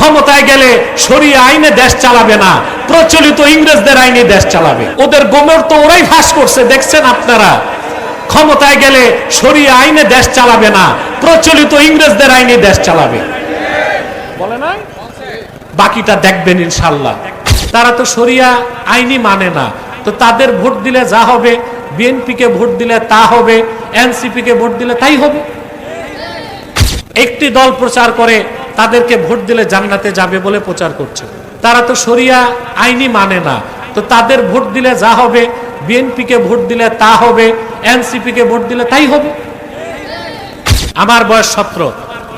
ক্ষমতায় গেলে শরিয়া আইনে দেশ চালাবে না, প্রচলিত ইংরেজদের আইনে দেশ চালাবে। ওদের গোমর তো ওরাই ফাঁস করছে, দেখছেন আপনারা। ক্ষমতায় গেলে শরিয়া আইনে দেশ চালাবে না, প্রচলিত ইংরেজদের আইনে দেশ চালাবে, বলে না? বাকিটা দেখবেন ইনশাল্লাহ। তারা তো শরিয়া আইনই মানে না, তো তাদের ভোট দিলে যা হবে, বিএনপি কে ভোট দিলে তা হবে, এনসিপি কে ভোট দিলে তাই হবে। একটি দল প্রচার করে তাদেরকে ভোট দিলে জান্নাতে যাবে বলে প্রচার করছে। তারা তো শরিয়া আইনই মানে না, তো তাদের ভোট দিলে যা হবে, বিএনপি কে ভোট দিলে তা হবে, এনসিপি কে ভোট দিলে তাই হবে। আমার বয়স 17,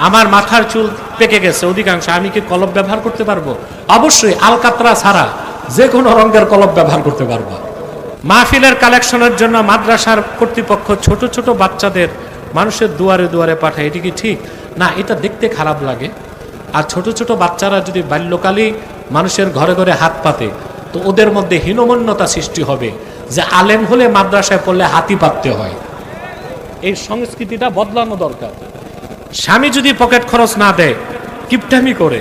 আমার মাথার চুল পেকে গেছে অধিকাংশ, আমি কি কলম ব্যবহার করতে পারবো? অবশ্যই, আলকাতরা ছাড়া যে কোনো রঙের কলম ব্যবহার করতে পারবো। মাহফিলের কালেকশনের জন্য মাদ্রাসার কর্তৃপক্ষ ছোট ছোট বাচ্চাদের মানুষের দুয়ারে দুয়ারে পাঠায়, এটি কি ঠিক? না, এটা দেখতে খারাপ লাগে। আর ছোট ছোট বাচ্চারা যদি বাল্যকালেই মানুষের ঘরে ঘরে হাত পাতে, তো ওদের মধ্যে হীনমন্যতা সৃষ্টি হবে যে আলেম হলে মাদ্রাসায় পড়লে হাতি পাততে হয়। এই সংস্কৃতিটা বদলানো দরকার। স্বামী যদি পকেট খরচ না দেয়, কিপটামি করে,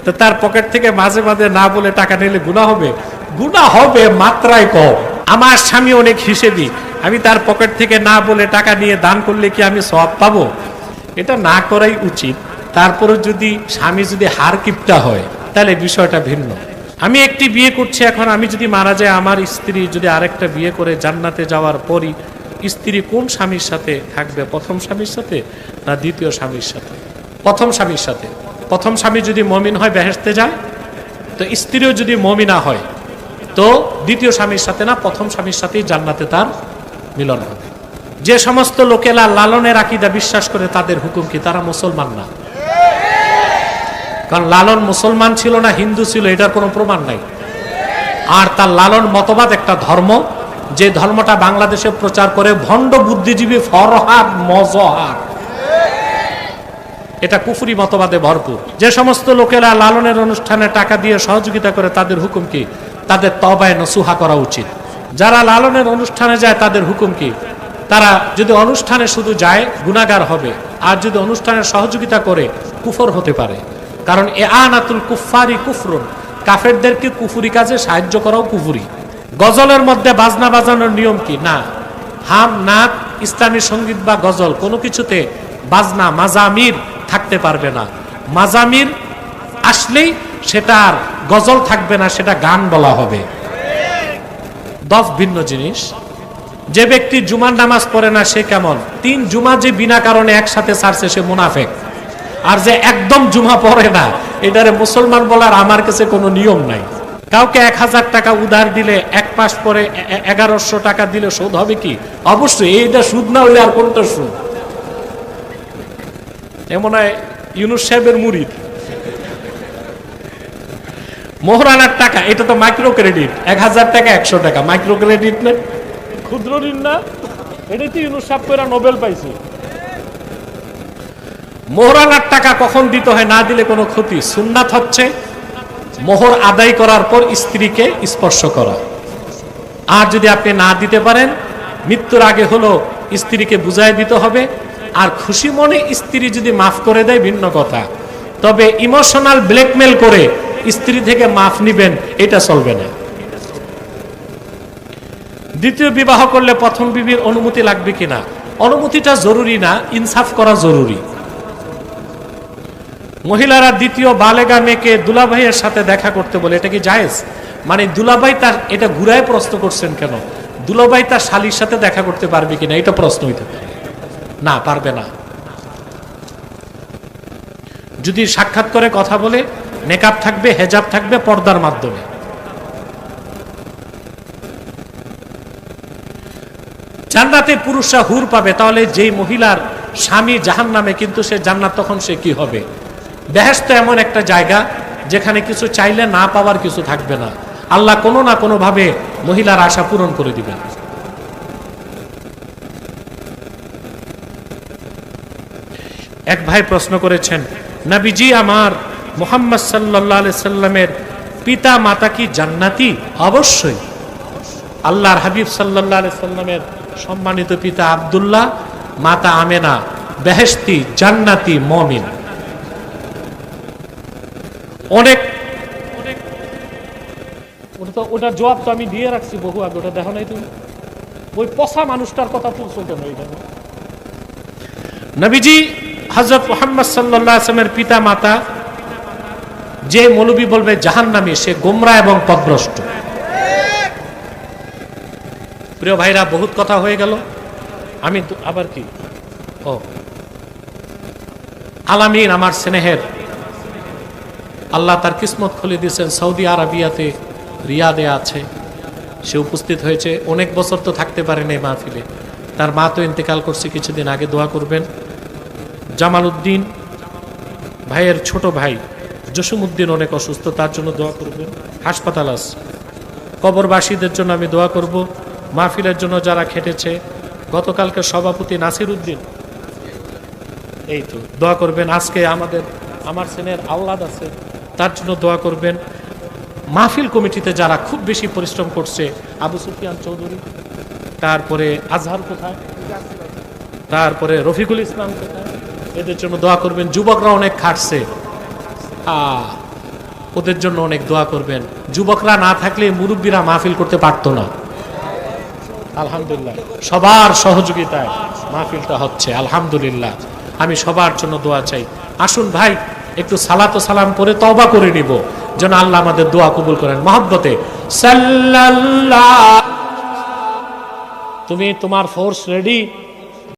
তো তার পকেট থেকে মাঝে মাঝে না বলে টাকা নিলে গুনাহ হবে? গুনাহ হবে, মাত্রায় কম। আমার স্বামী অনেক হিসেবি, আমি তার পকেট থেকে না বলে টাকা নিয়ে দান করলে কি আমি সওয়াব পাবো? এটা না করাই উচিত। তারপরে যদি স্বামী যদি হার কিপটা হয়, তাহলে বিষয়টা ভিন্ন। আমি একটি বিয়ে করছি, এখন আমি যদি মারা যাই, আমার স্ত্রী যদি আরেকটা বিয়ে করে জান্নাতে যাওয়ার পরই স্ত্রী কোন স্বামীর সাথে থাকবে? প্রথম স্বামীর সাথে না দ্বিতীয় স্বামীর সাথে? প্রথম স্বামীর সাথে। প্রথম স্বামী যদি মুমিন হয় বেহেশতে যায়, তো স্ত্রীও যদি মুমিনা হয় তো দ্বিতীয় স্বামীর সাথে না, প্রথম স্বামীর সাথেই জান্নাতে তার মিলন হবে। যে সমস্ত লোকেরা লালনের আকীদা বিশ্বাস করে, তাদের হুকুম কি? তারা মুসলমান না। কারণ লালন মুসলমান ছিল না হিন্দু ছিল, এটার কোনো প্রমাণ নাই। আর তার লালন মতবাদ একটা ধর্ম, যে ধর্মটা বাংলাদেশে প্রচার করে ভণ্ড বুদ্ধিজীবী ফরহাদ মজহার, এটা কুফরি মতবাদে ভরপুর। যে সমস্ত লোকেরা লালনের অনুষ্ঠানে টাকা দিয়ে সহযোগিতা করে, তাদের হুকুম কি? তাদের তওবায়ে নসুহা করা উচিত। যারা লালনের অনুষ্ঠানে যায়, তাদের হুকুম কি? তারা যদি অনুষ্ঠানে শুধু যায় গুনাহগার হবে, আর যদি অনুষ্ঠানে সহযোগিতা করে কুফর হতে পারে। কারণ ইআনাতুল কুফফারি কুফরুন, কাফেরদেরকে কুফরি কাজে সাহায্য করাও কুফরি। গজলের মধ্যে বাজনা বাজানোর নিয়ম কি? না, হাম নাত ইসলামী সঙ্গীত বা গজল কোনো কিছুতে বাজনা মাজামির থাকতে পারবে না। মাজামির আসলেই সেটা আর গজল থাকবে না, সেটা গান বলা হবে। 10 ভিন্ন জিনিস। যে ব্যক্তি জুমার নামাজ পড়ে না সে কেমন? 3 জুমা যে বিনা কারণে একসাথে ছাড়ছে সে মুনাফেক। আর যে একদম জুমা পড়ে না, এটারে মুসলমান বলার আমার কাছে কোনো নিয়ম নাই। কাউকে 1000 টাকা উধার দিলে 1 মাস পরে 1100 টাকা দিলে সুদ হবে কি? অবশ্যই। এইটা সুদ না হইলে আর কোনটা সুদ? এমন হয় ইউনুস সাহেবের মুরিদ। মোহরানার টাকা, এটা তো মাইক্রো ক্রেডিট। 1000 টাকা 100 টাকা মাইক্রো ক্রেডিট না, ক্ষুদ্র ঋণ না? এটাই তো ইউনুস সাহেব কইরা নোবেল পাইছে। মোহরানার টাকা কখন দিতে হয়, না দিলে কোনো ক্ষতি? সুন্নাত হচ্ছে মোহর আদায় করার পর স্ত্রীকে স্পর্শ করা। আর যদি আপনি না দিতে পারেন, মৃত্যুর আগে হলো স্ত্রীকে বুঝাই দিতে হবে। আর খুশি মনে স্ত্রী যদি মাফ করে দেয় ভিন্ন কথা, তবে ইমোশনাল ব্ল্যাকমেল করে স্ত্রী থেকে মাফ নিবেন, এটা চলবে না। দ্বিতীয় বিবাহ করলে প্রথম বিবির অনুমতি লাগবে কিনা? অনুমতিটা জরুরি না, ইনসাফ করা জরুরি। মহিলারা দ্বিতীয় বালেগা মেয়েকে দুলাভাইয়ের সাথে দেখা করতে বলে, এটা কি জায়েজ? মানে দুলাভাই তার, এটা ঘুরায় প্রশ্ন করছেন কেন? দুলাভাই তার শালীর সাথে দেখা করতে পারবে কিনা, এটা প্রশ্ন হইতে পারে। না, পারবে না। যদি সাক্ষাৎ করে কথা বলে, নেকাব থাকবে, হেজাব থাকবে, পর্দার মাধ্যমে। জান্নাতে পুরুষরা হুর পাবে, তাহলে যেই মহিলার স্বামী জাহান্নামে, কিন্তু সে জান্নাত, তখন সে কি হবে? বেহেশত এমন একটা জায়গা যেখানে কিছু চাইলে না পাওয়ার কিছু থাকবে না। আল্লাহ কোনো না কোনো ভাবে মহিলার আশা পূরণ করে দিবেন। এক ভাই প্রশ্ন করেছেন, নবীজি আমার মুহাম্মদ সাল্লাল্লাহু আলাইহি সাল্লামের পিতা মাতা কি জান্নাতি? অবশ্যই। আল্লাহর হাবিব সাল্লাল্লাহু আলাইহি সাল্লামের সম্মানিত পিতা আব্দুল্লাহ, মাতা আমেনা বেহেশতি, জান্নাতি, মুমিন। অনেক ওটার জবাব তো আমি দিয়ে রাখছি বহু আগে, ওটা দেখো নাই তুমি? ওই পচা মানুষটার কথা তুলছো কেন? নবীজি হযরত মুহাম্মদ সাল্লাল্লাহু আলাইহি ওয়াসাল্লামের পিতা মাতা যে মৌলবী বলবে জাহান্নামী, সে গোমরা এবং পথভ্রষ্ট। প্রিয় ভাইরা, বহুত কথা হয়ে গেল, আমি আবার কি আলামিন আমার স্নেহের আল্লাহ তার কিসমত খুলে দিয়েছেন, সৌদি আরবিয়াতে রিয়াদে আছে, সে উপস্থিত হয়েছে। অনেক বছর তো থাকতে পারেন এই মাহফিলে, তার মা তো ইন্তেকাল করছে কিছুদিন আগে, দোয়া করবেন। জামাল উদ্দিন ভাইয়ের ছোট ভাই জসিমউদ্দিন অনেক অসুস্থ, তার জন্য দোয়া করবেন, হাসপাতাল আছে। কবরবাসীদের জন্য আমি দোয়া করব, মাহফিলের জন্য যারা খেটেছে, গতকালকে সভাপতি নাসির উদ্দিন, এই তো দোয়া করবেন। আজকে আমার সেনের আওলাদ আছে, তার জন্য দোয়া করবেন। মাহফিল কমিটিতে যারা খুব বেশি পরিশ্রম করছে, আবু সুফিয়ান চৌধুরী, তারপরে আজহার কোথায়, তারপরে রফিকুল ইসলাম কোথায়, এদের জন্য দোয়া করবেন। যুবকরা অনেক খাটছে, ওদের জন্য অনেক দোয়া করবেন। যুবকরা না থাকলে মুরব্বীরা মাহফিল করতে পারতো না। আলহামদুলিল্লাহ, সবার সহযোগিতায় মাহফিলটা হচ্ছে, আলহামদুলিল্লাহ। আমি সবার জন্য দোয়া চাই। আসুন ভাই, একটু সালাত ও সালাম করে তওবা করে নিব, যেন আল্লাহ আমাদের দোয়া কবুল করেন। মহব্বতে সাল্লাল্লাহ। তুমি তোমার ফোর্স রেডি?